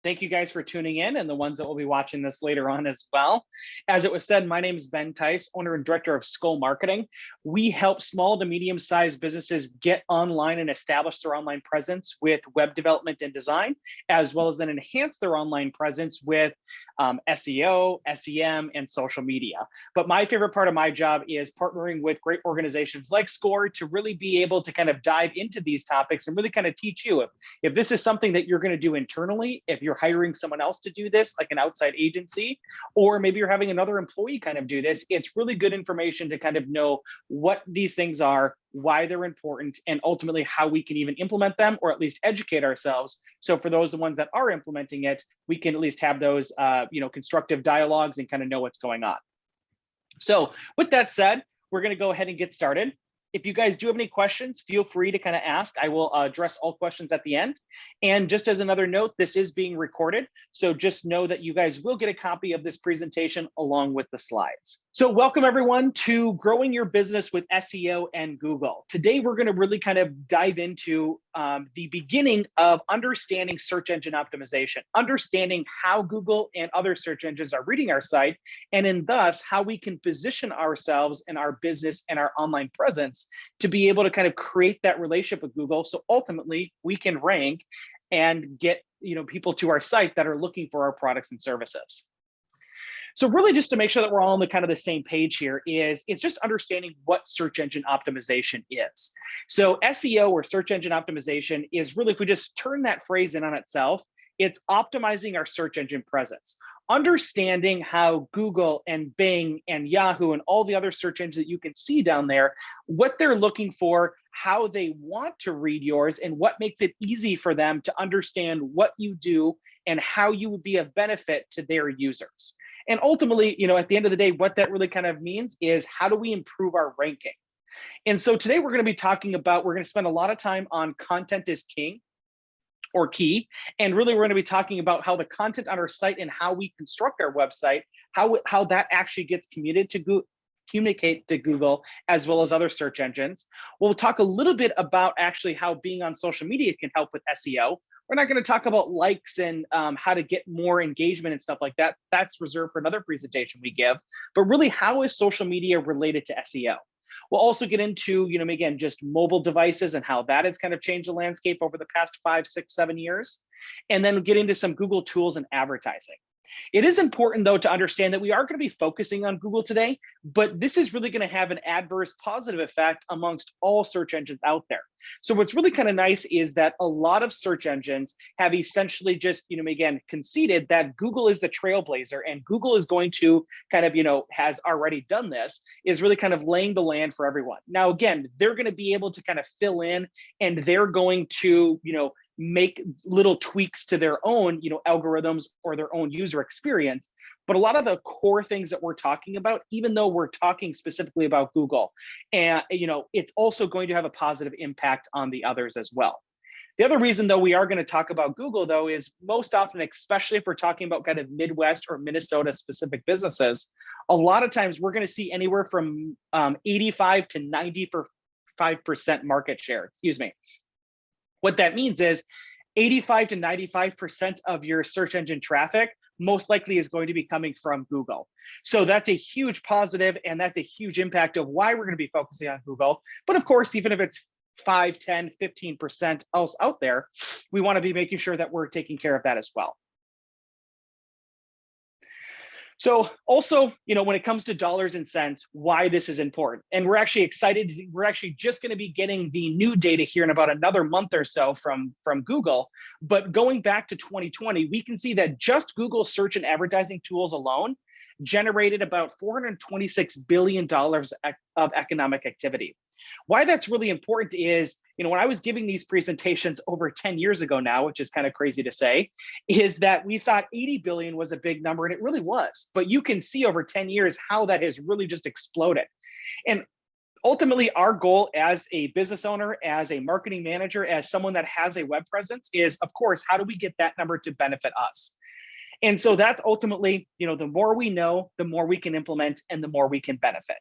Thank you guys for tuning in and the ones that will be watching this later on as well. As it was said, my name is Ben Tice, owner and director of Skol Marketing. We help small to medium-sized businesses get online and establish their online presence with web development and design, as well as then enhance their online presence with SEO, SEM, and social media. But my favorite part of my job is partnering with great organizations like Skol to really be able to kind of dive into these topics and really kind of teach you if this is something that you're going to do internally, if you're hiring someone else to do this, like an outside agency, or maybe you're having another employee kind of do this, it's really good information to kind of know what these things are, why they're important, and ultimately how we can even implement them or at least educate ourselves. So for those the ones that are implementing it, we can at least have those constructive dialogues and kind of know what's going on. So with that said, we're going to go ahead and get started. If you guys do have any questions, feel free to kind of ask. I will address all questions at the end. And just as another note, this is being recorded. So just know that you guys will get a copy of this presentation along with the slides. So welcome everyone to Growing Your Business with SEO and Google. Today, we're going to really kind of dive into the beginning of understanding search engine optimization, understanding how Google and other search engines are reading our site, and in thus how we can position ourselves and our business and our online presence to be able to kind of create that relationship with Google. So ultimately we can rank and get people to our site that are looking for our products and services. So really just to make sure that we're all on the kind of the same page here it's just understanding what search engine optimization is. So SEO or search engine optimization is really, if we just turn that phrase in on itself, it's optimizing our search engine presence. Understanding how Google and Bing and Yahoo and all the other search engines that you can see down there, what they're looking for, how they want to read yours, and what makes it easy for them to understand what you do and how you would be of benefit to their users. And ultimately, at the end of the day, what that really kind of means is how do we improve our ranking? And so today we're going to be talking about, we're going to spend a lot of time on content is king or key. And really, we're going to be talking about how the content on our site and how we construct our website, how that actually gets communicate to Google as well as other search engines. We'll talk a little bit about actually how being on social media can help with SEO. We're not going to talk about likes and how to get more engagement and stuff like that. That's reserved for another presentation we give. But really, how is social media related to SEO? We'll also get into, again, just mobile devices and how that has kind of changed the landscape over the past 5, 6, 7 years. And then we'll get into some Google tools and advertising. It is important, though, to understand that we are going to be focusing on Google today, but this is really going to have an adverse positive effect amongst all search engines out there. So what's really kind of nice is that a lot of search engines have essentially just, again, conceded that Google is the trailblazer and Google is going to kind of, has already done this, is really kind of laying the land for everyone. Now, again, they're going to be able to kind of fill in and they're going to, make little tweaks to their own, algorithms or their own user experience. But a lot of the core things that we're talking about, even though we're talking specifically about Google, and it's also going to have a positive impact on the others as well. The other reason, though, we are going to talk about Google, though, is most often, especially if we're talking about kind of Midwest or Minnesota specific businesses, a lot of times we're going to see anywhere from 85 to 95% market share. What that means is 85 to 95% of your search engine traffic most likely is going to be coming from Google. So that's a huge positive, and that's a huge impact of why we're going to be focusing on Google. But of course, even if it's 5, 10, 15% else out there, we want to be making sure that we're taking care of that as well. So also, when it comes to dollars and cents, why this is important. And we're actually excited. We're actually just going to be getting the new data here in about another month or so from Google. But going back to 2020, we can see that just Google search and advertising tools alone generated about $426 billion of economic activity. Why that's really important is, when I was giving these presentations over 10 years ago now, which is kind of crazy to say, is that we thought 80 billion was a big number, and it really was. But you can see over 10 years how that has really just exploded. And ultimately, our goal as a business owner, as a marketing manager, as someone that has a web presence is, of course, how do we get that number to benefit us? And so that's ultimately, the more we know, the more we can implement and the more we can benefit.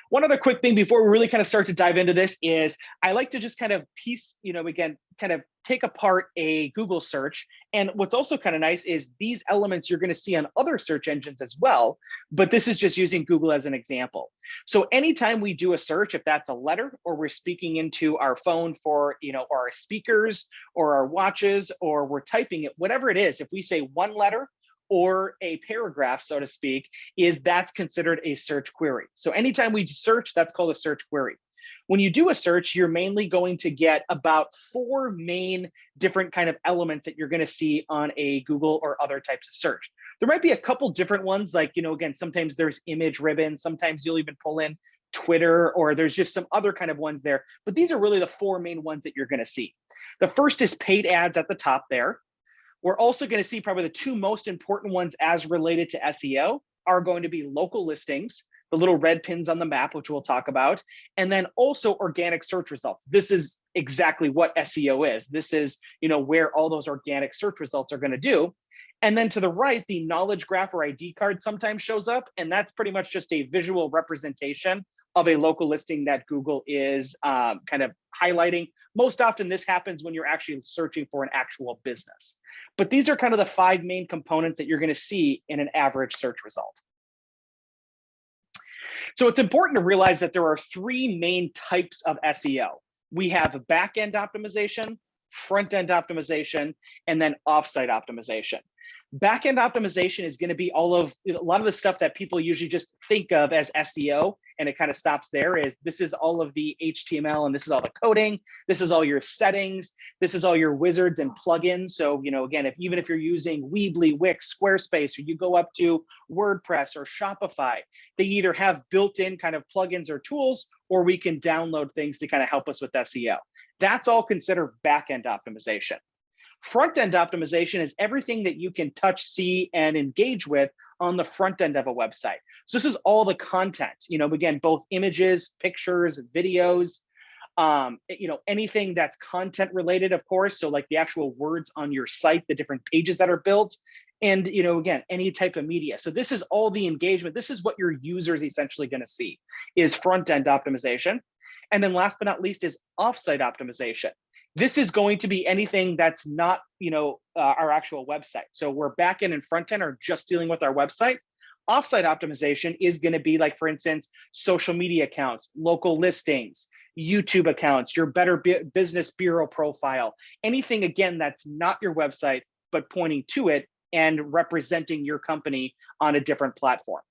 One other quick thing before we really kind of start to dive into this is I like to just kind of piece, again, kind of take apart a Google search. And what's also kind of nice is these elements you're going to see on other search engines as well, but this is just using Google as an example. So anytime we do a search, if that's a letter or we're speaking into our phone for, our speakers or our watches, or we're typing it, whatever it is, if we say one letter or a paragraph, so to speak, that's considered a search query. So anytime we search, that's called a search query. When you do a search, you're mainly going to get about 4 main different kind of elements that you're going to see on a Google or other types of search. There might be a couple different ones, like, again, sometimes there's image ribbon, sometimes you'll even pull in Twitter, or there's just some other kind of ones there. But these are really the 4 main ones that you're going to see. The first is paid ads at the top there. We're also going to see probably the 2 most important ones as related to SEO are going to be local listings, the little red pins on the map, which we'll talk about, and then also organic search results. This is exactly what SEO is. This is, where all those organic search results are going to do. And then to the right, the knowledge graph or ID card sometimes shows up, and that's pretty much just a visual representation of a local listing that Google is kind of highlighting. Most often this happens when you're actually searching for an actual business. But these are kind of the 5 main components that you're going to see in an average search result. So it's important to realize that there are 3 main types of SEO. We have back-end optimization, front-end optimization, and then off-site optimization. Back-end optimization is going to be a lot of the stuff that people usually just think of as SEO, and it kind of stops there. This is all of the HTML, and this is all the coding. This is all your settings. This is all your wizards and plugins. So, again, even if you're using Weebly, Wix, Squarespace, or you go up to WordPress or Shopify, they either have built-in kind of plugins or tools, or we can download things to kind of help us with SEO. That's all considered back-end optimization. Front-end optimization is everything that you can touch, see, and engage with on the front end of a website. So this is all the content, again, both images, pictures, videos, anything that's content related, of course. So like the actual words on your site, the different pages that are built, and, again, any type of media. So this is all the engagement. This is what your users essentially going to see is front-end optimization. And then last but not least is off-site optimization. This is going to be anything that's not, our actual website. So we're back end and front end are just dealing with our website. Offsite optimization is going to be like, for instance, social media accounts, local listings, YouTube accounts, your Better Business Bureau profile, anything, again, that's not your website, but pointing to it and representing your company on a different platform.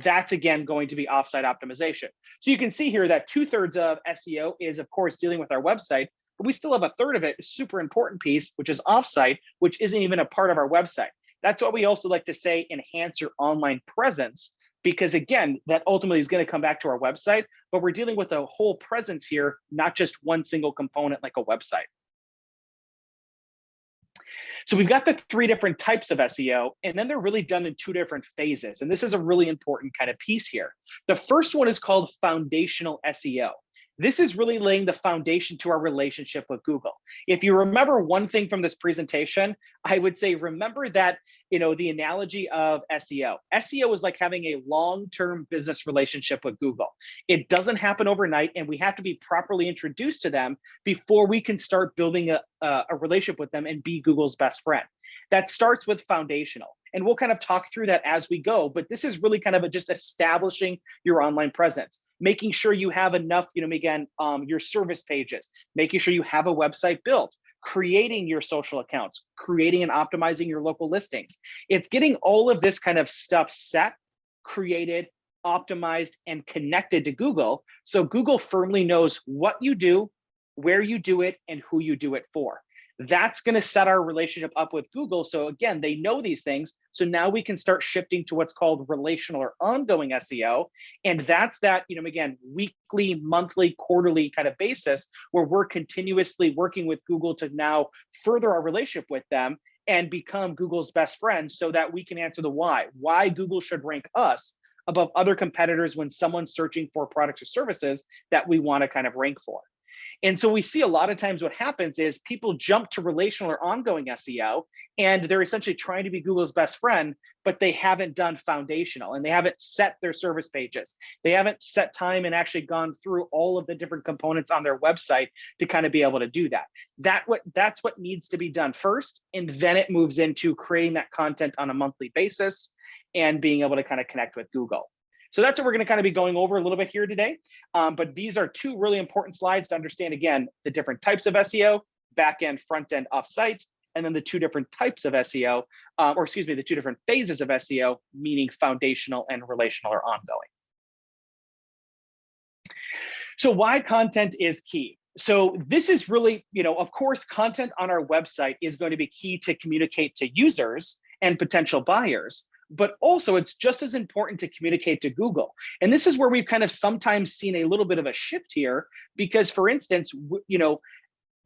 That's, again, going to be offsite optimization. So you can see here that 2/3 of SEO is, of course, dealing with our website, but we still have 1/3 of it, a super important piece, which is offsite, which isn't even a part of our website. That's what we also like to say, enhance your online presence, because again, that ultimately is going to come back to our website, but we're dealing with a whole presence here, not just one single component like a website. So we've got the 3 different types of SEO, and then they're really done in 2 different phases. And this is a really important kind of piece here. The first one is called foundational SEO. This is really laying the foundation to our relationship with Google. If you remember one thing from this presentation, I would say, remember that, the analogy of SEO. SEO is like having a long-term business relationship with Google. It doesn't happen overnight, and we have to be properly introduced to them before we can start building a relationship with them and be Google's best friend. That starts with foundational. And we'll kind of talk through that as we go, but this is really kind of just establishing your online presence, making sure you have enough, your service pages, making sure you have a website built, creating your social accounts, creating and optimizing your local listings. It's getting all of this kind of stuff set, created, optimized, and connected to Google. So Google firmly knows what you do, where you do it, and who you do it for. That's going to set our relationship up with Google. So again, they know these things. So now we can start shifting to what's called relational or ongoing SEO. And that's that, again, weekly, monthly, quarterly kind of basis where we're continuously working with Google to now further our relationship with them and become Google's best friend so that we can answer the why Google should rank us above other competitors when someone's searching for products or services that we want to kind of rank for. And so we see a lot of times what happens is people jump to relational or ongoing SEO, and they're essentially trying to be Google's best friend, but they haven't done foundational and they haven't set their service pages. They haven't set time and actually gone through all of the different components on their website to kind of be able to do that. That's what needs to be done first. And then it moves into creating that content on a monthly basis and being able to kind of connect with Google. So that's what we're going to kind of be going over a little bit here today. But these are two really important slides to understand, again, the different types of SEO, back end, front end, offsite, and then the two different types of SEO, the two different phases of SEO, meaning foundational and relational or ongoing. So why content is key. So this is really, of course, content on our website is going to be key to communicate to users and potential buyers. But also it's just as important to communicate to Google. And this is where we've kind of sometimes seen a little bit of a shift here, because for instance,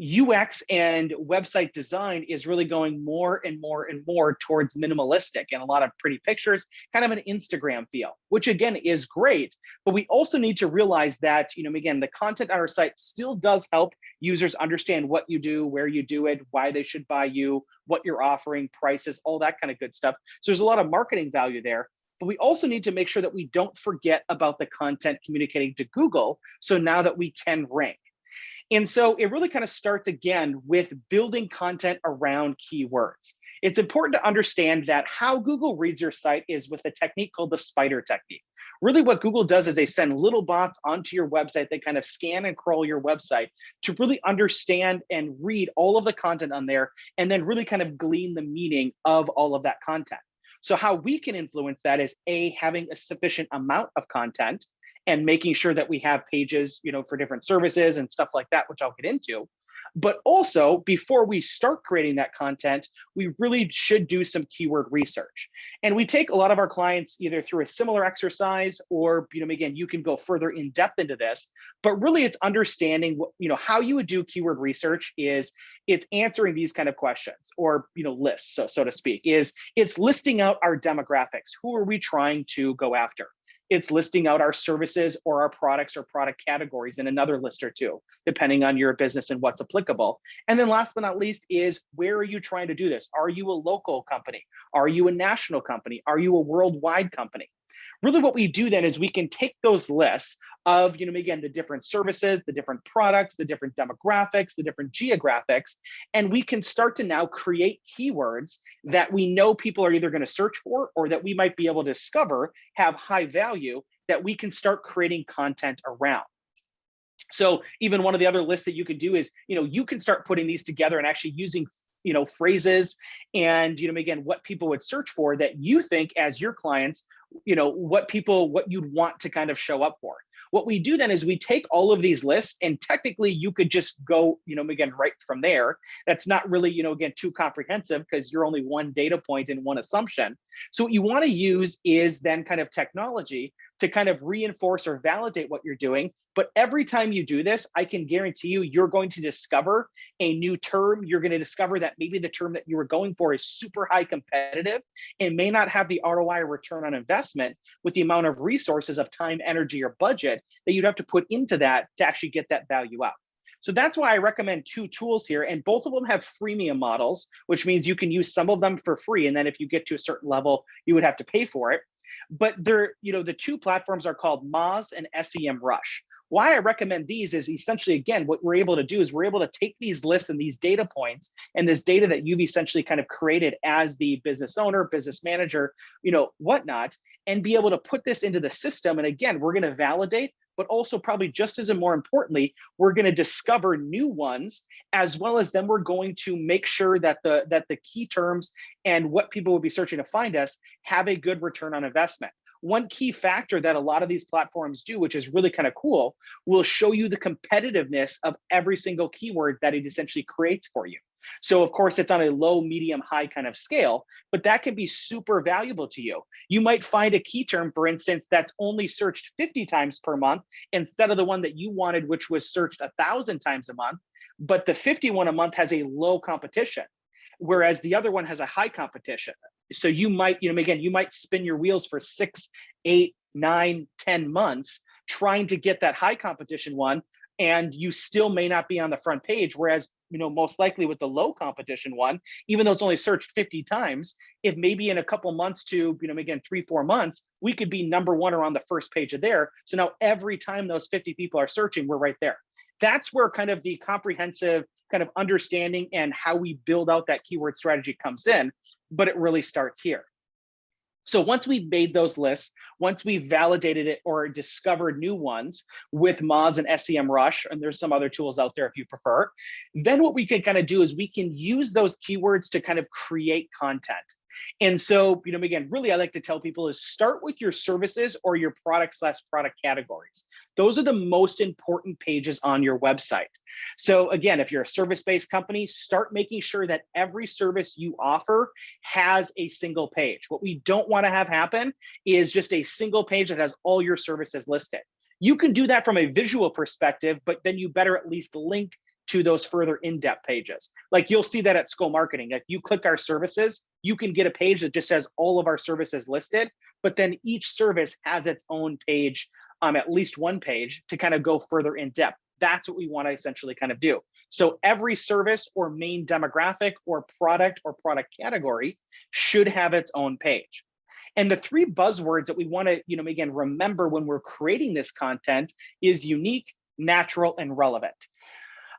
UX and website design is really going more and more and more towards minimalistic and a lot of pretty pictures, kind of an Instagram feel, which again is great. But we also need to realize that, again, the content on our site still does help users understand what you do, where you do it, why they should buy you, what you're offering, prices, all that kind of good stuff. So there's a lot of marketing value there. But we also need to make sure that we don't forget about the content communicating to Google. So now that we can rank. And so it really kind of starts again with building content around keywords. It's important to understand that how Google reads your site is with a technique called the Spyder Technique. Really what Google does is they send little bots onto your website. They kind of scan and crawl your website to really understand and read all of the content on there, and then really kind of glean the meaning of all of that content. So how we can influence that is having a sufficient amount of content and making sure that we have pages, for different services and stuff like that, which I'll get into. But also, before we start creating that content, we really should do some keyword research. And we take a lot of our clients either through a similar exercise or, again, you can go further in depth into this, but really it's understanding what, how you would do keyword research is it's answering these kind of questions or, lists, so to speak, it's listing out our demographics. Who are we trying to go after? It's listing out our services or our products or product categories in another list or two, depending on your business and what's applicable. And then last but not least is, where are you trying to do this? Are you a local company? Are you a national company? Are you a worldwide company? Really what we do then is we can take those lists of, again, the different services, the different products, the different demographics, the different geographics, and we can start to now create keywords that we know people are either going to search for or that we might be able to discover have high value that we can start creating content around. So even one of the other lists that you could do is, you can start putting these together and actually using phrases and, again, what people would search for that you think as your clients, what you'd want to kind of show up for. What we do then is we take all of these lists and technically you could just go, again, right from there. That's not really, again, too comprehensive because you're only one data point and one assumption. So what you want to use is then kind of technology to kind of reinforce or validate what you're doing. But every time you do this, I can guarantee you're going to discover a new term. You're going to discover that maybe the term that you were going for is super high competitive and may not have the ROI or return on investment with the amount of resources of time, energy, or budget that you'd have to put into that to actually get that value out. So that's why I recommend two tools here, and both of them have freemium models, which means you can use some of them for free. And then if you get to a certain level, you would have to pay for it. But they're, the two platforms are called Moz and SEMrush. Why I recommend these is essentially, again, what we're able to do is we're able to take these lists and these data points and this data that you've essentially kind of created as the business owner, business manager, whatnot, and be able to put this into the system. And again, we're going to validate, but also probably just as and more importantly, we're going to discover new ones, as well as then we're going to make sure that the key terms and what people will be searching to find us have a good return on investment. One key factor that a lot of these platforms do, which is really kind of cool, will show you the competitiveness of every single keyword that it essentially creates for you. So of course, it's on a low, medium, high kind of scale, but that can be super valuable to you. You might find a key term, for instance, that's only searched 50 times per month instead of the one that you wanted, which was searched 1,000 times a month, but the 51 a month has a low competition, whereas the other one has a high competition. So you might, again, you might spin your wheels for 6, 8, 9, 10 months trying to get that high competition one. and you still may not be on the front page. Whereas, most likely with the low competition one, even though it's only searched 50 times, if maybe in a couple months to, again, 3-4 months, we could be number one or on the first page of there. So now every time those 50 people are searching, we're right there. That's where kind of the comprehensive kind of understanding and how we build out that keyword strategy comes in, but it really starts here. So once we've made those lists, once we've validated it or discovered new ones with Moz and SEMrush, and there's some other tools out there if you prefer, then what we can kind of do is we can use those keywords to kind of create content. And so, again, really I like to tell people is start with your services or your product/product categories. Those are the most important pages on your website. So again, if you're a service-based company, start making sure that every service you offer has a single page. What we don't want to have happen is just a single page that has all your services listed. You can do that from a visual perspective, but then you better at least link to those further in-depth pages. Like you'll see that at Skol Marketing. If you click our services, you can get a page that just has all of our services listed, but then each service has its own page, at least one page to kind of go further in depth. That's what we want to essentially kind of do. So every service or main demographic or product category should have its own page. And the 3 buzzwords that we want to, again, remember when we're creating this content is unique, natural, and relevant.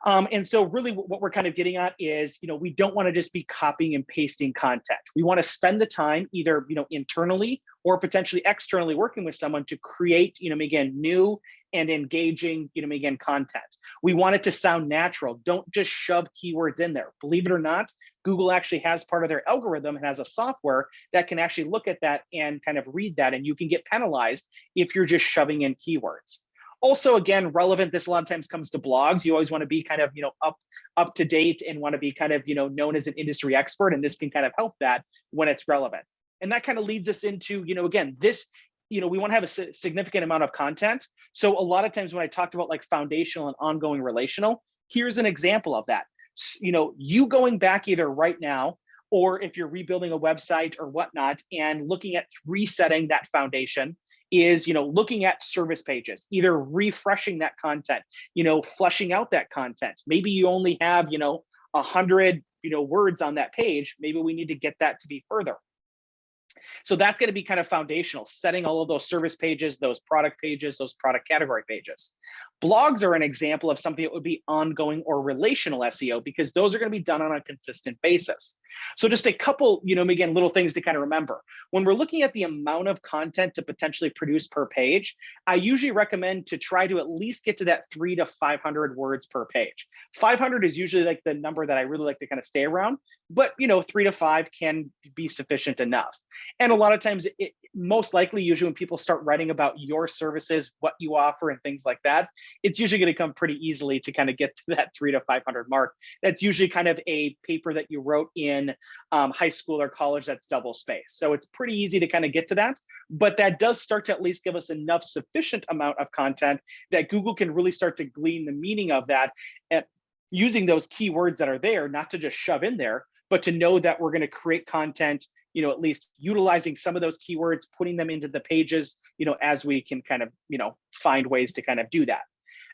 And so really what we're kind of getting at is, we don't want to just be copying and pasting content. We want to spend the time either, internally or potentially externally working with someone to create, again, new and engaging, again, content. We want it to sound natural. Don't just shove keywords in there. Believe it or not, Google actually has part of their algorithm and has a software that can actually look at that and kind of read that. And you can get penalized if you're just shoving in keywords. Also, again, relevant, this a lot of times comes to blogs. You always want to be kind of, up to date and want to be kind of, known as an industry expert. And this can kind of help that when it's relevant. And that kind of leads us into, again, this, we want to have a significant amount of content. So a lot of times when I talked about like foundational and ongoing relational, here's an example of that. You going back either right now, or if you're rebuilding a website or whatnot, and looking at resetting that foundation, is looking at service pages, either refreshing that content, fleshing out that content. Maybe you only have 100 words on that page. Maybe we need to get that to be further. So that's going to be kind of foundational, setting all of those service pages, those product category pages. Blogs are an example of something that would be ongoing or relational SEO, because those are going to be done on a consistent basis. So just a couple, again, little things to kind of remember. When we're looking at the amount of content to potentially produce per page, I usually recommend to try to at least get to that 300 to 500 words per page. 500 is usually like the number that I really like to kind of stay around, but 3 to 5 can be sufficient enough. And a lot of times, most likely, usually when people start writing about your services, what you offer and things like that, it's usually going to come pretty easily to kind of get to that 300 to 500 mark. That's usually kind of a paper that you wrote in high school or college that's double spaced. So it's pretty easy to kind of get to that, but that does start to at least give us enough sufficient amount of content that Google can really start to glean the meaning of that, using those keywords that are there, not to just shove in there, but to know that we're going to create content, at least utilizing some of those keywords, putting them into the pages, as we can kind of, find ways to kind of do that.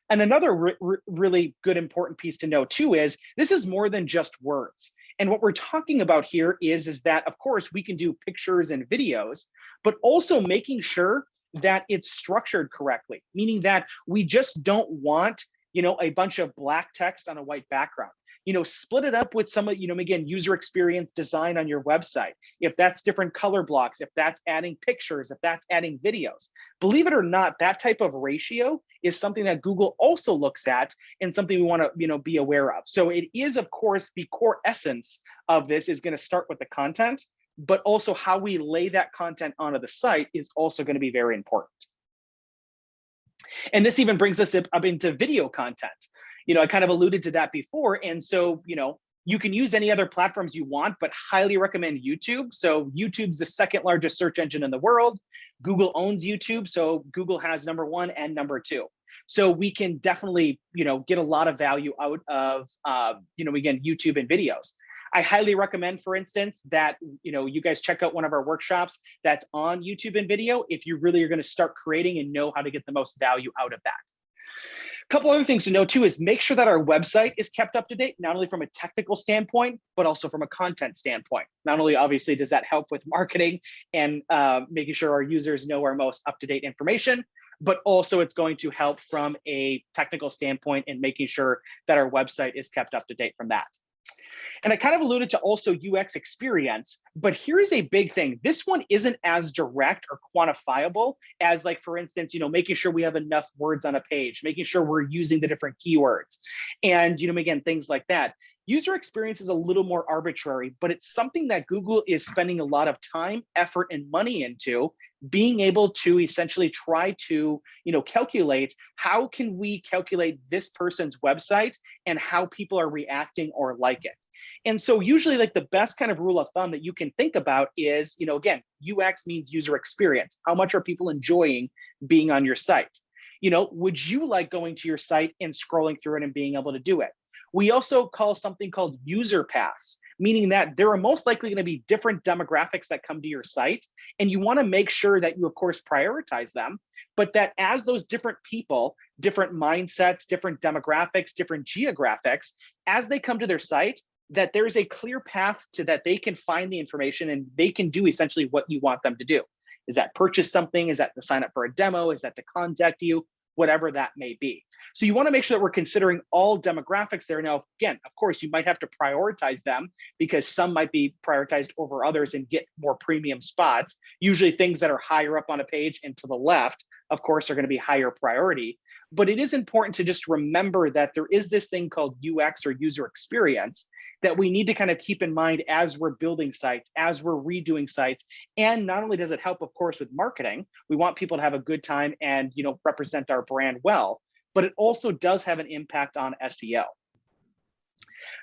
And another really good important piece to know too is this is more than just words. And what we're talking about here is that, of course, we can do pictures and videos, but also making sure that it's structured correctly, meaning that we just don't want, a bunch of black text on a white background. Split it up with some, again, user experience design on your website. If that's different color blocks, if that's adding pictures, if that's adding videos, believe it or not, that type of ratio is something that Google also looks at and something we want to, be aware of. So it is, of course, the core essence of this is going to start with the content, but also how we lay that content onto the site is also going to be very important. And this even brings us up into video content. I kind of alluded to that before. And so, you can use any other platforms you want, but highly recommend YouTube. So YouTube's the second largest search engine in the world. Google owns YouTube. So Google has number 1 and number 2. So we can definitely, get a lot of value out of, again, YouTube and videos. I highly recommend, for instance, that, you guys check out one of our workshops that's on YouTube and video if you really are going to start creating and know how to get the most value out of that. Couple other things to know too is make sure that our website is kept up to date, not only from a technical standpoint, but also from a content standpoint. Not only obviously does that help with marketing and making sure our users know our most up-to-date information, but also it's going to help from a technical standpoint and making sure that our website is kept up to date from that. And I kind of alluded to also UX experience, but here's a big thing. This one isn't as direct or quantifiable as, like, for instance, making sure we have enough words on a page, making sure we're using the different keywords, and again, things like that. User experience is a little more arbitrary, but it's something that Google is spending a lot of time, effort, and money into, being able to essentially try to, calculate how can we calculate this person's website and how people are reacting or like it. And so usually, like, the best kind of rule of thumb that you can think about is, again, UX means user experience. How much are people enjoying being on your site? Would you like going to your site and scrolling through it and being able to do it? We also call something called user paths, meaning that there are most likely going to be different demographics that come to your site. And you want to make sure that you, of course, prioritize them, but that as those different people, different mindsets, different demographics, different geographics, as they come to their site, that there's a clear path to that they can find the information and they can do essentially what you want them to do. Is that purchase something? Is that to sign up for a demo? Is that to contact you? Whatever that may be. So you want to make sure that we're considering all demographics there. Now, again, of course, you might have to prioritize them because some might be prioritized over others and get more premium spots. Usually things that are higher up on a page and to the left, of course, are going to be higher priority. But it is important to just remember that there is this thing called UX or user experience that we need to kind of keep in mind as we're building sites, as we're redoing sites. And not only does it help, of course, with marketing, we want people to have a good time and represent our brand well, but it also does have an impact on SEO.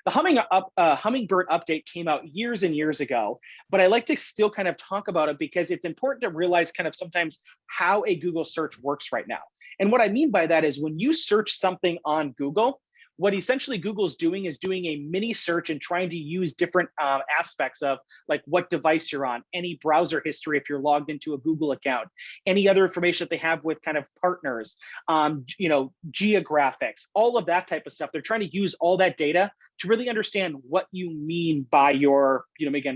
The Hummingbird update came out years and years ago, but I like to still kind of talk about it because it's important to realize kind of sometimes how a Google search works right now. And what I mean by that is when you search something on Google, what essentially Google's doing is doing a mini search and trying to use different aspects of, like, what device you're on, any browser history if you're logged into a Google account, any other information that they have with kind of partners, geographics, all of that type of stuff. They're trying to use all that data to really understand what you mean by your,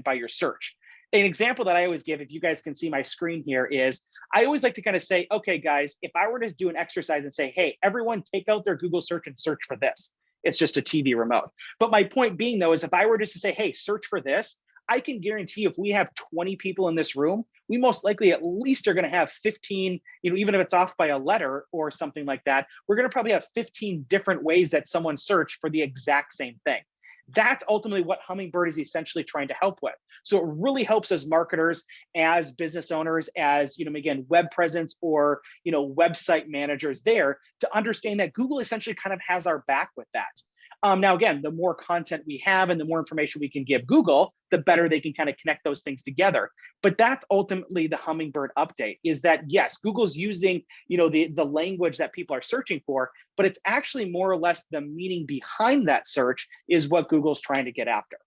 by your search. An example that I always give, if you guys can see my screen here, is I always like to kind of say, okay, guys, if I were to do an exercise and say, hey, everyone take out their Google search and search for this, it's just a TV remote. But my point being, though, is if I were just to say, hey, search for this, I can guarantee if we have 20 people in this room, we most likely at least are going to have 15, even if it's off by a letter or something like that, we're going to probably have 15 different ways that someone searched for the exact same thing. That's ultimately what Hummingbird is essentially trying to help with. So it really helps as marketers, as business owners, as, again, web presence or, website managers there to understand that Google essentially kind of has our back with that. Now, again, the more content we have and the more information we can give Google, the better they can kind of connect those things together. But that's ultimately the Hummingbird update, is that, yes, Google's using, the language that people are searching for, but it's actually more or less the meaning behind that search is what Google's trying to get after.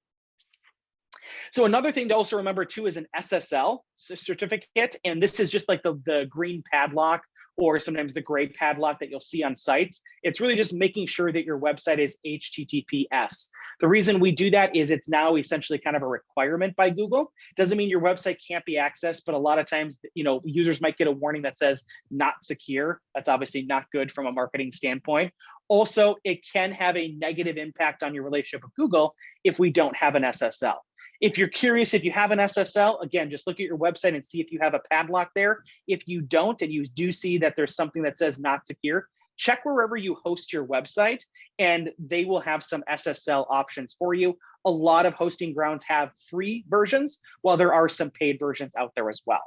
So another thing to also remember too is an Ssl certificate. And this is just like the green padlock or sometimes the gray padlock that you'll see on sites. It's really just making sure that your website is HTTPS. The reason we do that is it's now essentially kind of a requirement by Google. Doesn't mean your website can't be accessed, but a lot of times, users might get a warning that says not secure. That's obviously not good from a marketing standpoint. Also, it can have a negative impact on your relationship with Google if we don't have an SSL. If you're curious if you have an SSL, again, just look at your website and see if you have a padlock there. If you don't, and you do see that there's something that says not secure, check wherever you host your website and they will have some SSL options for you. A lot of hosting grounds have free versions, while there are some paid versions out there as well.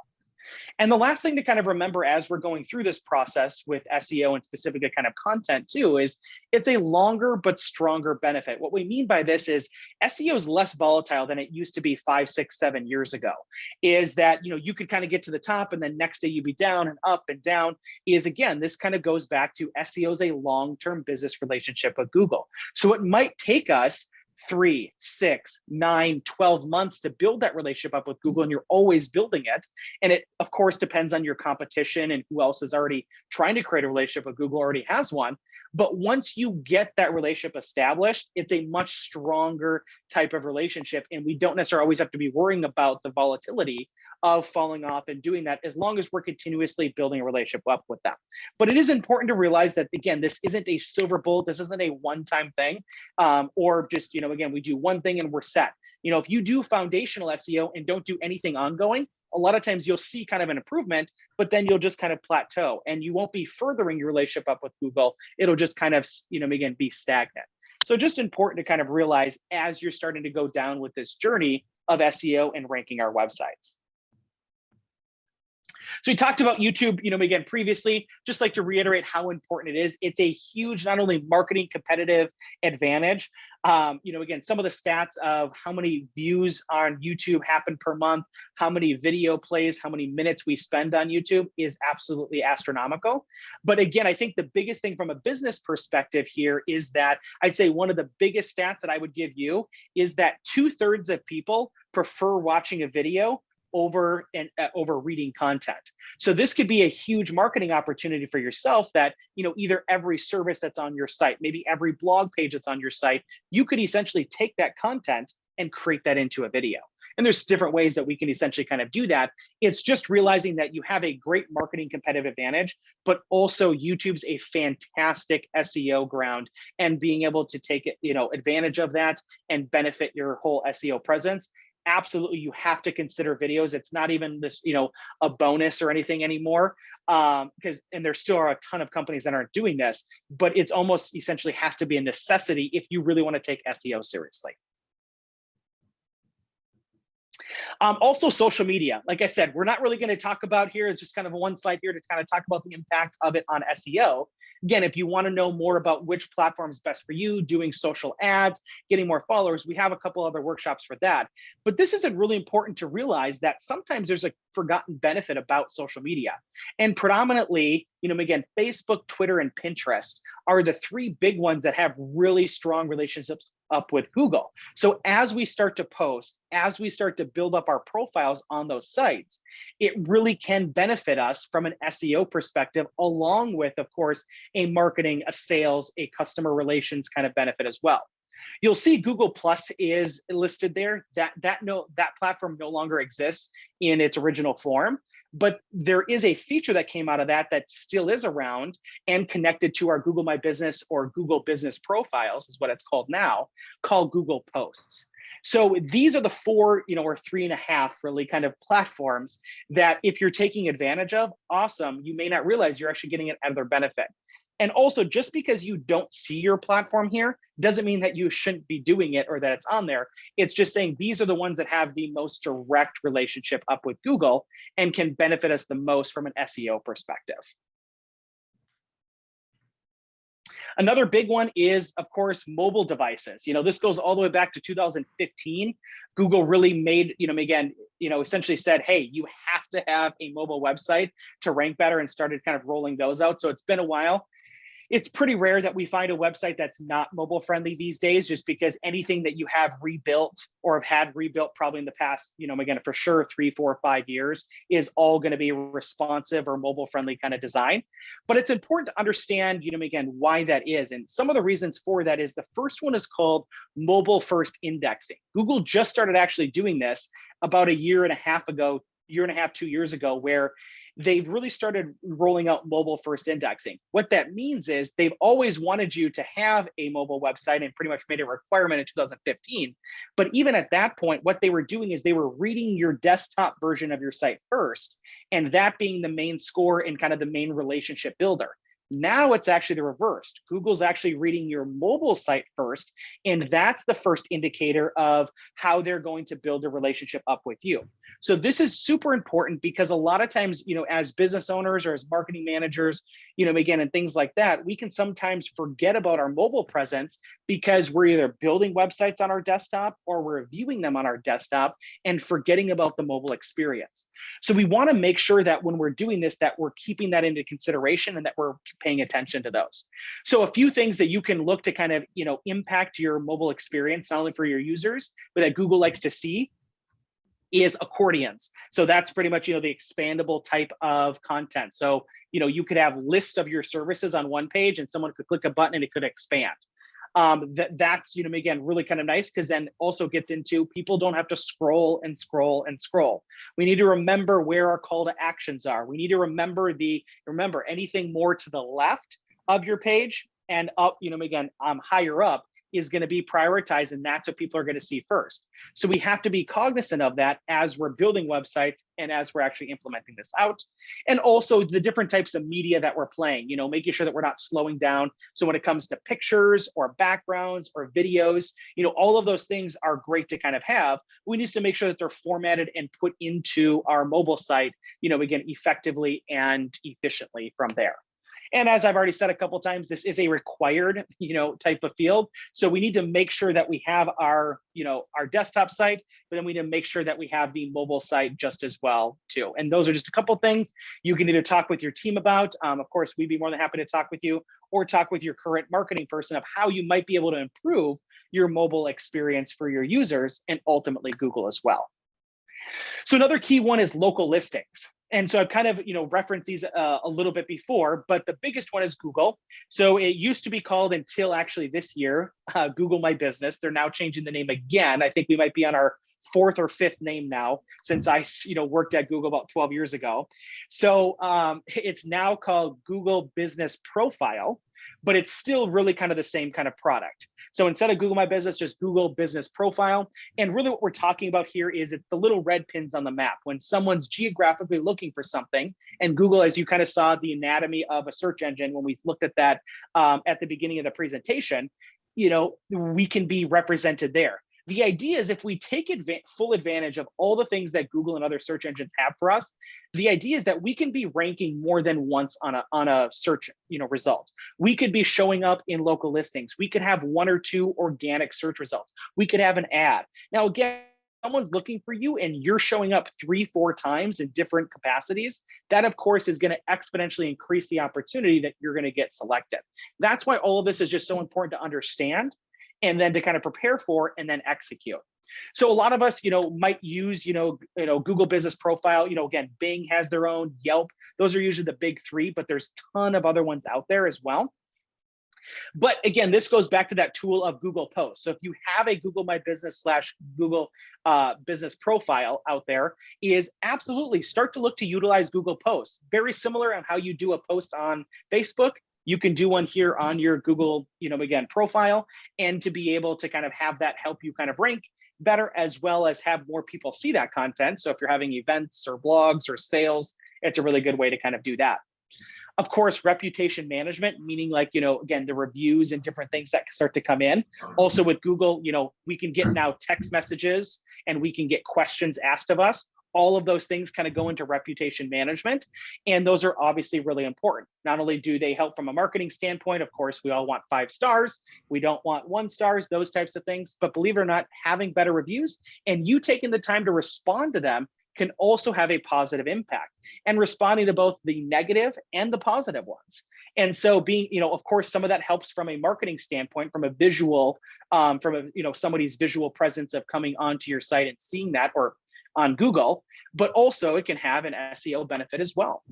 And the last thing to kind of remember as we're going through this process with SEO and specifically kind of content too, is it's a longer but stronger benefit. What we mean by this is SEO is less volatile than it used to be 5, 6, 7 years ago. Is that, you could kind of get to the top and then next day you'd be down and up and down. Is, again, this kind of goes back to SEO is a long-term business relationship with Google. So it might take us 3, 6, 9, 12 months to build that relationship up with Google, and you're always building it. And it, of course, depends on your competition and who else is already trying to create a relationship with Google, already has one. But once you get that relationship established, it's a much stronger type of relationship. And we don't necessarily always have to be worrying about the volatility of falling off and doing that, as long as we're continuously building a relationship up with them. But it is important to realize that, again, this isn't a silver bullet. This isn't a one-time thing, or just, again, we do one thing and we're set. If you do foundational SEO and don't do anything ongoing, a lot of times you'll see kind of an improvement, but then you'll just kind of plateau and you won't be furthering your relationship up with Google. It'll just kind of, again, be stagnant. So just important to kind of realize as you're starting to go down with this journey of SEO and ranking our websites. So we talked about YouTube, again, previously, just like to reiterate how important it is. It's a huge, not only marketing competitive advantage, again, some of the stats of how many views on YouTube happen per month, how many video plays, how many minutes we spend on YouTube is absolutely astronomical. But again, I think the biggest thing from a business perspective here is that I'd say one of the biggest stats that I would give you is that 2/3 of people prefer watching a video over reading content. So this could be a huge marketing opportunity for yourself that, either every service that's on your site, maybe every blog page that's on your site, you could essentially take that content and create that into a video. And there's different ways that we can essentially kind of do that. It's just realizing that you have a great marketing competitive advantage, but also YouTube's a fantastic SEO ground, and being able to take it, advantage of that and benefit your whole SEO presence. Absolutely, you have to consider videos. It's not even this, a bonus or anything anymore, and there still are a ton of companies that aren't doing this, but it's almost essentially has to be a necessity if you really want to take SEO seriously. Also, social media. Like I said, we're not really going to talk about here. It's just kind of one slide here to kind of talk about the impact of it on SEO. Again, if you want to know more about which platform is best for you, doing social ads, getting more followers, we have a couple other workshops for that. But this is really important to realize that sometimes there's a forgotten benefit about social media. And predominantly, again, Facebook, Twitter, and Pinterest are the 3 big ones that have really strong relationships up with Google. So as we start to post, as we start to build up our profiles on those sites, it really can benefit us from an SEO perspective, along with, of course, a marketing, a sales, a customer relations kind of benefit as well. You'll see Google Plus is listed there. That platform no longer exists in its original form, but there is a feature that came out of that still is around and connected to our Google My Business or Google Business Profiles is what it's called now, called Google Posts. So these are the 4, or 3.5 really kind of platforms that if you're taking advantage of, awesome, you may not realize you're actually getting an other benefit. And also, just because you don't see your platform here doesn't mean that you shouldn't be doing it or that it's on there. It's just saying these are the ones that have the most direct relationship up with Google and can benefit us the most from an SEO perspective. Another big one is, of course, mobile devices. This goes all the way back to 2015. Google really made, essentially said, hey, you have to have a mobile website to rank better, and started kind of rolling those out. So it's been a while. It's pretty rare that we find a website that's not mobile friendly these days, just because anything that you have rebuilt or have had rebuilt probably in the past, again, for sure, 3, 4, 5 years is all going to be responsive or mobile friendly kind of design. But it's important to understand, again, why that is. And some of the reasons for that is the first one is called mobile first indexing. Google just started actually doing this about 1.5 years ago, 2 years ago, where they've really started rolling out mobile first indexing. What that means is they've always wanted you to have a mobile website and pretty much made a requirement in 2015. But even at that point, what they were doing is they were reading your desktop version of your site first, and that being the main score and kind of the main relationship builder. Now it's actually the reverse. Google's actually reading your mobile site first, and that's the first indicator of how they're going to build a relationship up with you. So this is super important because a lot of times, as business owners or as marketing managers, again, and things like that, we can sometimes forget about our mobile presence because we're either building websites on our desktop or we're viewing them on our desktop and forgetting about the mobile experience. So we want to make sure that when we're doing this, that we're keeping that into consideration and that we're paying attention to those. So a few things that you can look to kind of, impact your mobile experience, not only for your users, but that Google likes to see, is accordions. So that's pretty much, the expandable type of content. So, you could have lists of your services on one page and someone could click a button and it could expand. That's, again, really kind of nice, because then also gets into people don't have to scroll and scroll and scroll. We need to remember where our call to actions are. We need to remember anything more to the left of your page and up, again, higher up is going to be prioritized, and that's what people are going to see first. So we have to be cognizant of that as we're building websites and as we're actually implementing this out. And also the different types of media that we're playing, making sure that we're not slowing down. So when it comes to pictures or backgrounds or videos, all of those things are great to kind of have. We need to make sure that they're formatted and put into our mobile site, again, effectively and efficiently from there. And as I've already said a couple of times, this is a required, type of field. So we need to make sure that we have our, our desktop site, but then we need to make sure that we have the mobile site just as well too. And those are just a couple of things you can either talk with your team about. Of course, we'd be more than happy to talk with you, or talk with your current marketing person of how you might be able to improve your mobile experience for your users and ultimately Google as well. So another key one is local listings. And so I've kind of, referenced these a little bit before, but the biggest one is Google. So it used to be called, until actually this year, Google My Business. They're now changing the name again. I think we might be on our 4th or 5th name now, since I, worked at Google about 12 years ago. So it's now called Google Business Profile, but it's still really kind of the same kind of product. So instead of Google My Business, just Google Business Profile. And really what we're talking about here is it's the little red pins on the map. When someone's geographically looking for something, and Google, as you kind of saw the anatomy of a search engine when we looked at that at the beginning of the presentation, we can be represented there. The idea is if we take full advantage of all the things that Google and other search engines have for us, the idea is that we can be ranking more than once on a search result. We could be showing up in local listings. We could have 1 or 2 organic search results. We could have an ad. Now, again, someone's looking for you and you're showing up 3-4 times in different capacities, that of course is going to exponentially increase the opportunity that you're going to get selected. That's why all of this is just so important to understand, and then to kind of prepare for and then execute. So a lot of us, might use, Google Business Profile. Again, Bing has their own, Yelp. Those are usually the big 3, but there's a ton of other ones out there as well. But again, this goes back to that tool of Google Posts. So if you have a Google My Business / Google Business Profile out there, is absolutely start to look to utilize Google Posts. Very similar on how you do a post on Facebook. You can do one here on your Google, again, profile, and to be able to kind of have that help you kind of rank better, as well as have more people see that content. So if you're having events or blogs or sales, it's a really good way to kind of do that. Of course, reputation management, meaning like, again, the reviews and different things that start to come in. Also with Google, we can get now text messages and we can get questions asked of us. All of those things kind of go into reputation management. And those are obviously really important. Not only do they help from a marketing standpoint, of course, we all want 5 stars. We don't want 1 stars, those types of things. But believe it or not, having better reviews and you taking the time to respond to them can also have a positive impact, and responding to both the negative and the positive ones. And so being, of course, some of that helps from a marketing standpoint, from a visual, somebody's visual presence of coming onto your site and seeing that, or on Google, but also it can have an SEO benefit as well.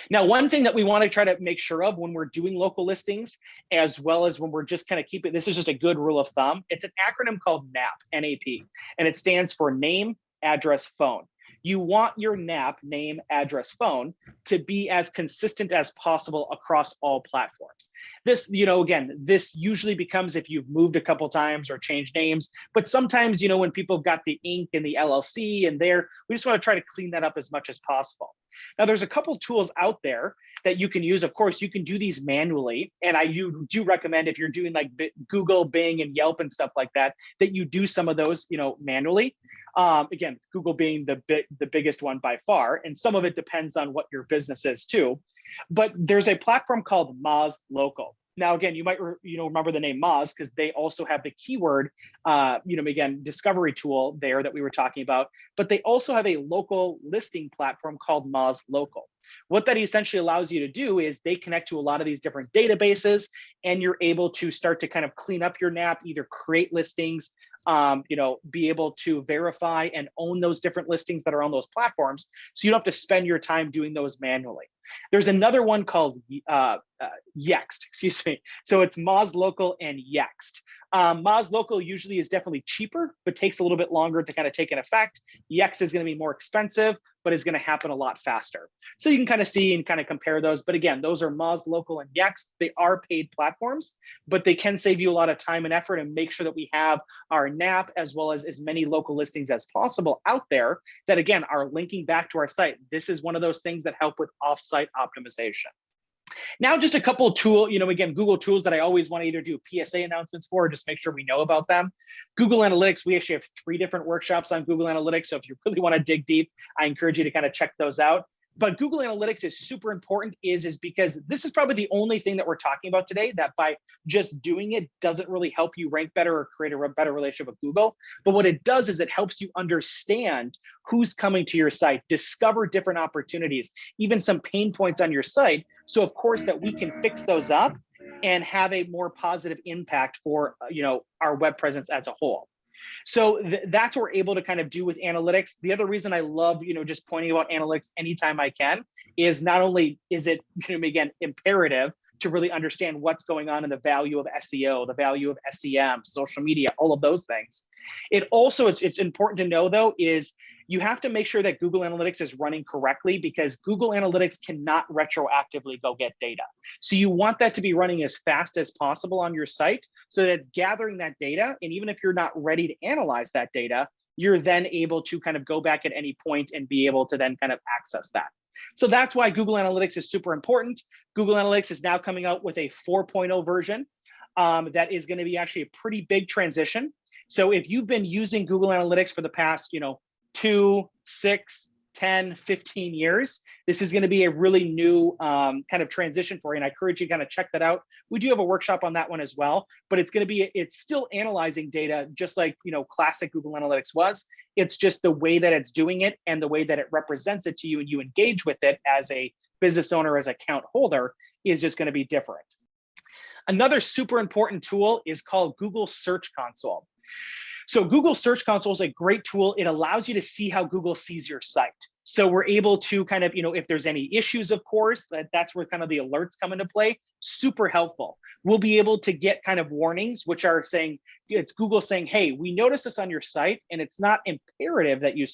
Now, one thing that we want to try to make sure of when we're doing local listings, as well as when we're just kind of keeping, this is just a good rule of thumb. It's an acronym called NAP, N-A-P, and it stands for name, address, phone. You want your NAP, name, address, phone, to be as consistent as possible across all platforms. This, again, this usually becomes if you've moved a couple times or changed names, but sometimes, when people have got the Inc. and the LLC and we just want to try to clean that up as much as possible. Now, there's a couple tools out there that you can use. Of course, you can do these manually. And I do recommend, if you're doing like Google, Bing, and Yelp and stuff like that, that you do some of those, manually. Again, Google being the biggest one by far, and some of it depends on what your business is too. But there's a platform called Moz Local. Now, again, you might remember the name Moz because they also have the keyword, again, discovery tool there that we were talking about. But they also have a local listing platform called Moz Local. What that essentially allows you to do is they connect to a lot of these different databases, and you're able to start to kind of clean up your NAP, either create listings, be able to verify and own those different listings that are on those platforms. So you don't have to spend your time doing those manually. There's another one called Yext, excuse me. So it's Moz Local and Yext. Moz Local usually is definitely cheaper, but takes a little bit longer to kind of take an effect. Yext is going to be more expensive, but is going to happen a lot faster. So you can kind of see and kind of compare those. But again, those are Moz Local and Yext. They are paid platforms, but they can save you a lot of time and effort and make sure that we have our NAP as well as many local listings as possible out there that, again, are linking back to our site. This is one of those things that help with offsite optimization. Now, just a couple of tools, again, Google tools that I always want to either do PSA announcements for, or just make sure we know about them. Google Analytics, we actually have 3 different workshops on Google Analytics. So if you really want to dig deep, I encourage you to kind of check those out. But Google Analytics is super important is because this is probably the only thing that we're talking about today that by just doing it doesn't really help you rank better or create a better relationship with Google. But what it does is it helps you understand who's coming to your site, discover different opportunities, even some pain points on your site. So of course that we can fix those up and have a more positive impact for our web presence as a whole. So that's what we're able to kind of do with analytics. The other reason I love, just pointing about analytics anytime I can is not only is it, again, imperative to really understand what's going on in the value of SEO, the value of SEM, social media, all of those things. It also, it's important to know though, is you have to make sure that Google Analytics is running correctly because Google Analytics cannot retroactively go get data. So you want that to be running as fast as possible on your site so that it's gathering that data. And even if you're not ready to analyze that data, you're then able to kind of go back at any point and be able to then kind of access that. So that's why Google Analytics is super important. Google Analytics is now coming out with a 4.0 version that is going to be actually a pretty big transition. So if you've been using Google Analytics for the past, 2, 6, 10, 15 years, this is going to be a really new kind of transition for you. And I encourage you to kind of check that out. We do have a workshop on that one as well, but it's still analyzing data just like, classic Google Analytics was. It's just the way that it's doing it and the way that it represents it to you and you engage with it as a business owner, as account holder is just going to be different. Another super important tool is called Google Search Console. So Google Search Console is a great tool. It allows you to see how Google sees your site. So we're able to kind of, if there's any issues, of course, that's where kind of the alerts come into play. Super helpful. We'll be able to get kind of warnings, which are saying, it's Google saying, hey, we noticed this on your site, and it's not imperative that you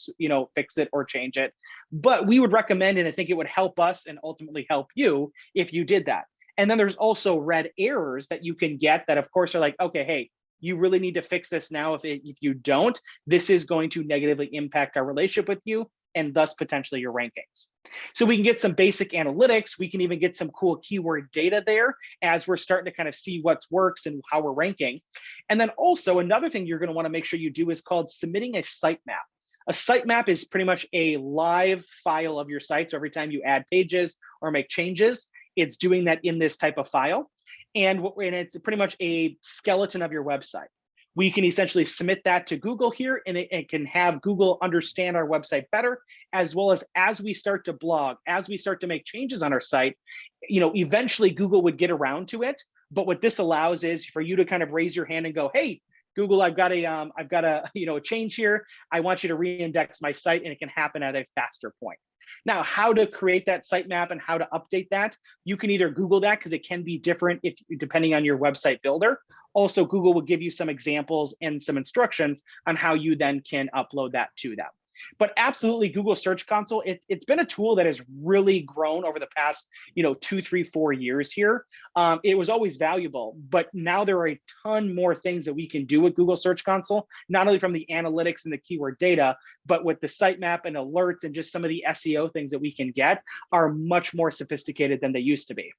fix it or change it, but we would recommend, and I think it would help us and ultimately help you if you did that. And then there's also red errors that you can get that, of course, are like, okay, hey, you really need to fix this now. If you don't, this is going to negatively impact our relationship with you and thus potentially your rankings. So we can get some basic analytics. We can even get some cool keyword data there as we're starting to kind of see what works and how we're ranking. And then also another thing you're going to want to make sure you do is called submitting a sitemap. A sitemap is pretty much a live file of your site. So every time you add pages or make changes, it's doing that in this type of file. And it's pretty much a skeleton of your website. We can essentially submit that to Google here, and it can have Google understand our website better, as well as we start to blog, as we start to make changes on our site, eventually Google would get around to it. But what this allows is for you to kind of raise your hand and go, hey, Google, I've got a change here. I want you to re-index my site, and it can happen at a faster point. Now, how to create that sitemap and how to update that, you can either Google that because it can be different depending on your website builder. Also, Google will give you some examples and some instructions on how you then can upload that to them. But absolutely, Google Search Console, it's been a tool that has really grown over the past 2, 3, 4 years here. It was always valuable, but now there are a ton more things that we can do with Google Search Console, not only from the analytics and the keyword data, but with the sitemap and alerts and just some of the SEO things that we can get are much more sophisticated than they used to be.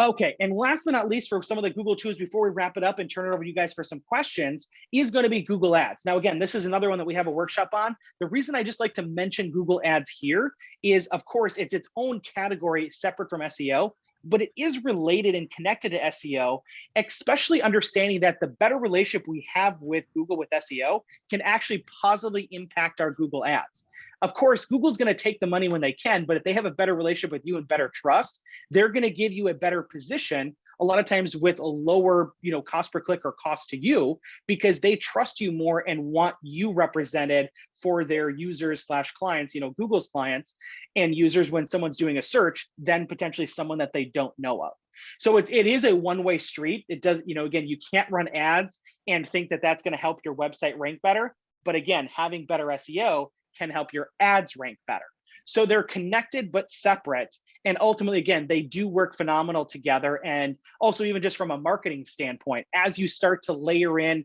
Okay, and last but not least, for some of the Google tools before we wrap it up and turn it over to you guys for some questions is going to be Google Ads. Now, again, this is another one that we have a workshop on. The reason I just like to mention Google Ads here is, of course, it's its own category separate from SEO, but it is related and connected to SEO, especially understanding that the better relationship we have with Google with SEO can actually positively impact our Google Ads. Of course, Google's going to take the money when they can, but if they have a better relationship with you and better trust, they're going to give you a better position a lot of times with a lower, cost per click or cost to you, because they trust you more and want you represented for their users slash clients, Google's clients and users when someone's doing a search, then potentially someone that they don't know of. So it is a one-way street. It does, again, you can't run ads and think that that's going to help your website rank better. But again, having better SEO can help your ads rank better. So they're connected but separate. And ultimately, again, they do work phenomenal together. And also, even just from a marketing standpoint, as you start to layer in,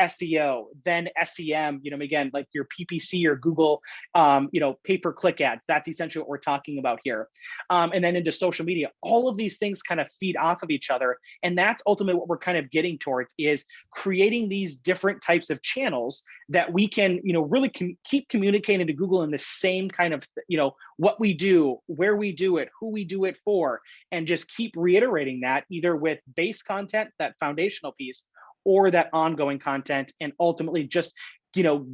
SEO, then SEM, again, like your PPC or Google, pay-per-click ads, that's essentially what we're talking about here. And then into social media, all of these things kind of feed off of each other. And that's ultimately what we're kind of getting towards, is creating these different types of channels that we can, really keep communicating to Google in the same kind of, what we do, where we do it, who we do it for, and just keep reiterating that either with base content, that foundational piece, or that ongoing content, and ultimately just,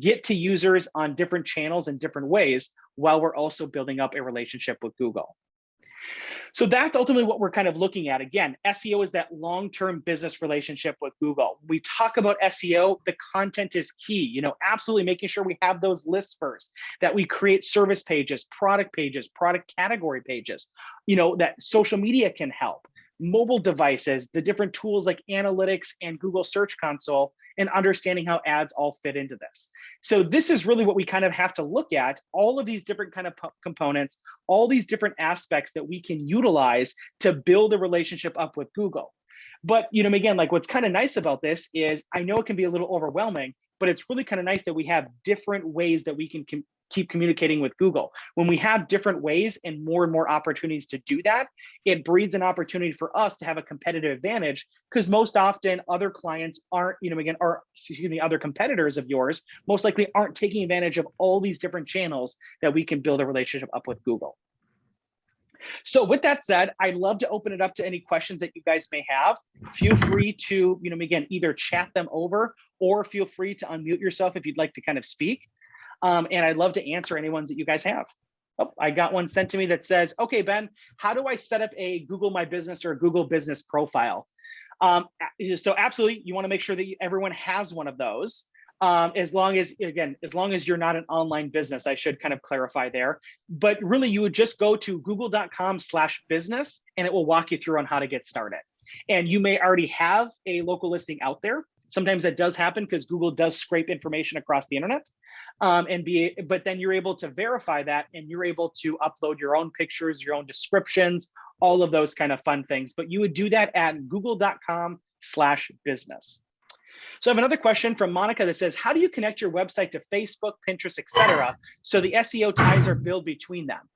get to users on different channels in different ways while we're also building up a relationship with Google. So that's ultimately what we're kind of looking at. Again, SEO is that long-term business relationship with Google. We talk about SEO, the content is key, absolutely making sure we have those lists first, that we create service pages, product category pages, that social media can help, mobile devices, the different tools like analytics and Google Search Console, and understanding how ads all fit into this. So this is really what we kind of have to look at, all of these different kind of components, all these different aspects that we can utilize to build a relationship up with Google. But, again, like what's kind of nice about this is, I know it can be a little overwhelming, but it's really kind of nice that we have different ways that we can keep communicating with Google. When we have different ways and more opportunities to do that, it breeds an opportunity for us to have a competitive advantage, because most often other clients aren't, other competitors of yours most likely aren't taking advantage of all these different channels that we can build a relationship up with Google. So with that said, I'd love to open it up to any questions that you guys may have. Feel free to, again, either chat them over or feel free to unmute yourself if you'd like to kind of speak. And I'd love to answer any ones that you guys have. Oh, I got one sent to me that says, okay, Ben, how do I set up a Google My Business or a Google Business profile? So absolutely, you want to make sure that everyone has one of those. As long as you're not an online business, I should kind of clarify there. But really, you would just go to google.com/business and it will walk you through on how to get started. And you may already have a local listing out there. Sometimes that does happen because Google does scrape information across the internet. But then you're able to verify that, and you're able to upload your own pictures, your own descriptions, all of those kind of fun things. But you would do that at google.com/business. So I have another question from Monica that says, how do you connect your website to Facebook, Pinterest, etc., so the SEO ties are built between them?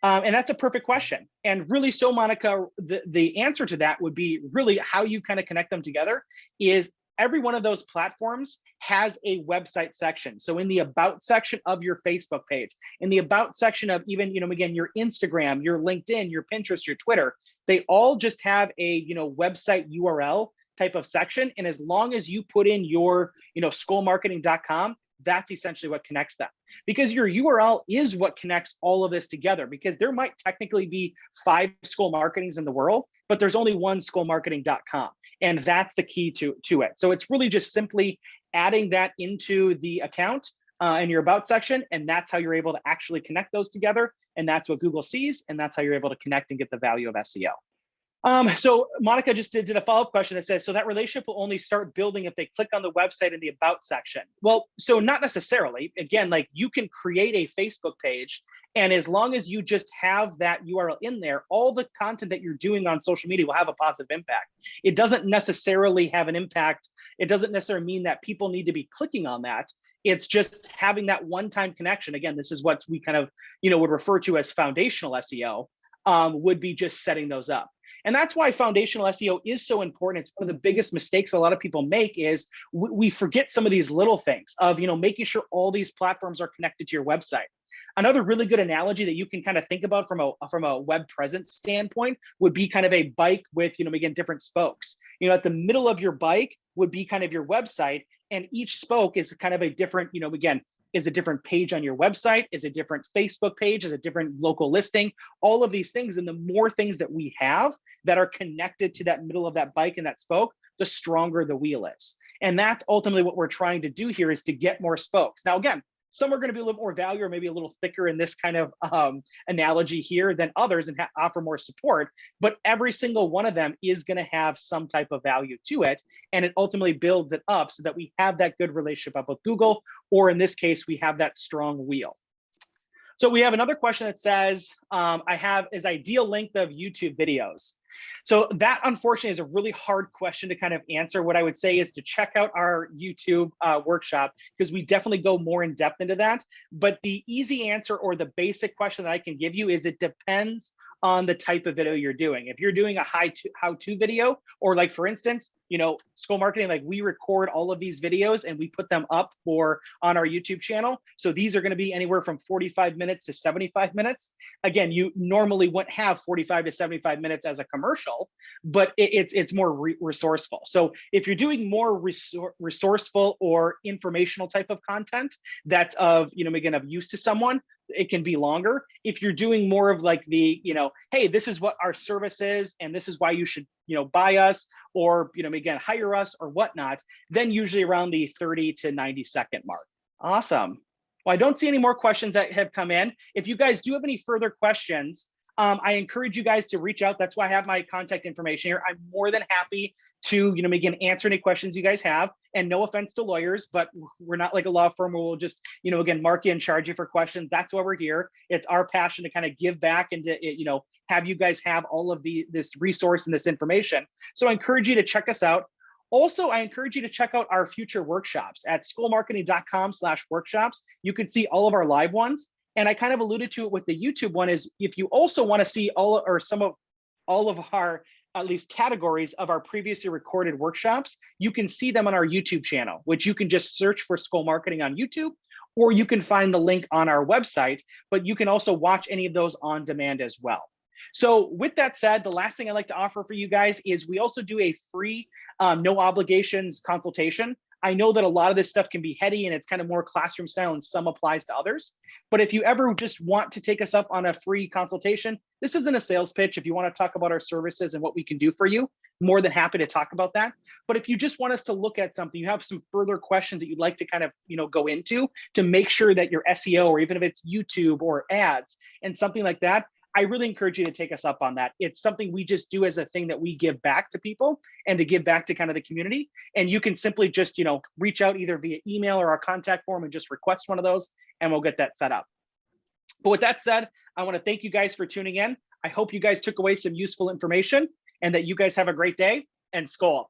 And that's a perfect question. And really, so Monica, the answer to that would be really how you kind of connect them together is every one of those platforms has a website section. So in the about section of your Facebook page, in the about section of even, again, your Instagram, your LinkedIn, your Pinterest, your Twitter, they all just have a, website URL type of section. And as long as you put in your, skolmarketing.com, that's essentially what connects them, because your URL is what connects all of this together, because there might technically be 5 Skol Marketings in the world, but there's only one skolmarketing.com. And that's the key to it. So it's really just simply adding that into the account in your about section. And that's how you're able to actually connect those together. And that's what Google sees. And that's how you're able to connect and get the value of SEO. So Monica just did a follow-up question that says, so that relationship will only start building if they click on the website in the about section. Well, so not necessarily. Again, like you can create a Facebook page, and as long as you just have that URL in there, all the content that you're doing on social media will have a positive impact. It doesn't necessarily have an impact. It doesn't necessarily mean that people need to be clicking on that. It's just having that one-time connection. Again, this is what we kind of, would refer to as foundational SEO, would be just setting those up. And that's why foundational SEO is so important. It's one of the biggest mistakes a lot of people make is we forget some of these little things of, making sure all these platforms are connected to your website. Another really good analogy that you can kind of think about from a web presence standpoint would be kind of a bike with, again, different spokes. At the middle of your bike would be kind of your website, and each spoke is kind of a different, again, is a different page on your website, is a different Facebook page, is a different local listing, all of these things. And the more things that we have that are connected to that middle of that bike and that spoke, the stronger the wheel is. And that's ultimately what we're trying to do here, is to get more spokes. Now, again, some are going to be a little more value or maybe a little thicker in this kind of analogy here than others and offer more support, but every single one of them is going to have some type of value to it. And it ultimately builds it up so that we have that good relationship up with Google, or in this case, we have that strong wheel. So we have another question that says, I have is ideal length of YouTube videos. So that unfortunately is a really hard question to kind of answer. What I would say is to check out our YouTube workshop, because we definitely go more in depth into that. But the easy answer, or the basic question that I can give you, is it depends on the type of video you're doing. If you're doing a how-to video, or like for instance, Skol Marketing, like we record all of these videos and we put them up on our YouTube channel. So these are going to be anywhere from 45 minutes to 75 minutes. Again, you normally wouldn't have 45 to 75 minutes as a commercial, but it's more resourceful. So if you're doing more resourceful or informational type of content that's of, again, of use to someone, it can be longer. If you're doing more of like the, hey, this is what our service is, and this is why you should, buy us, or, again, hire us or whatnot, then usually around the 30 to 90 second mark. Awesome. Well, I don't see any more questions that have come in. If you guys do have any further questions, I encourage you guys to reach out. That's why I have my contact information here. I'm more than happy to, again, answer any questions you guys have. And no offense to lawyers, but we're not like a law firm where we'll just, again, mark you and charge you for questions. That's why we're here. It's our passion to kind of give back and to, have you guys have all of this resource and this information. So I encourage you to check us out. Also, I encourage you to check out our future workshops at skolmarketing.com/workshops. You can see all of our live ones. And I kind of alluded to it with the YouTube one, is if you also want to see all of our at least categories of our previously recorded workshops, you can see them on our YouTube channel, which you can just search for Skol Marketing on YouTube, or you can find the link on our website, but you can also watch any of those on demand as well. So with that said, the last thing I'd like to offer for you guys is we also do a free, no obligations consultation. I know that a lot of this stuff can be heady and it's kind of more classroom style, and some applies to others. But if you ever just want to take us up on a free consultation, this isn't a sales pitch. If you want to talk about our services and what we can do for you, more than happy to talk about that. But if you just want us to look at something, you have some further questions that you'd like to kind of, go into to make sure that your SEO, or even if it's YouTube or ads and something like that, I really encourage you to take us up on that. It's something we just do as a thing that we give back to people and to give back to kind of the community. And you can simply just, reach out either via email or our contact form and just request one of those, and we'll get that set up. But with that said, I want to thank you guys for tuning in. I hope you guys took away some useful information, and that you guys have a great day, and Skol.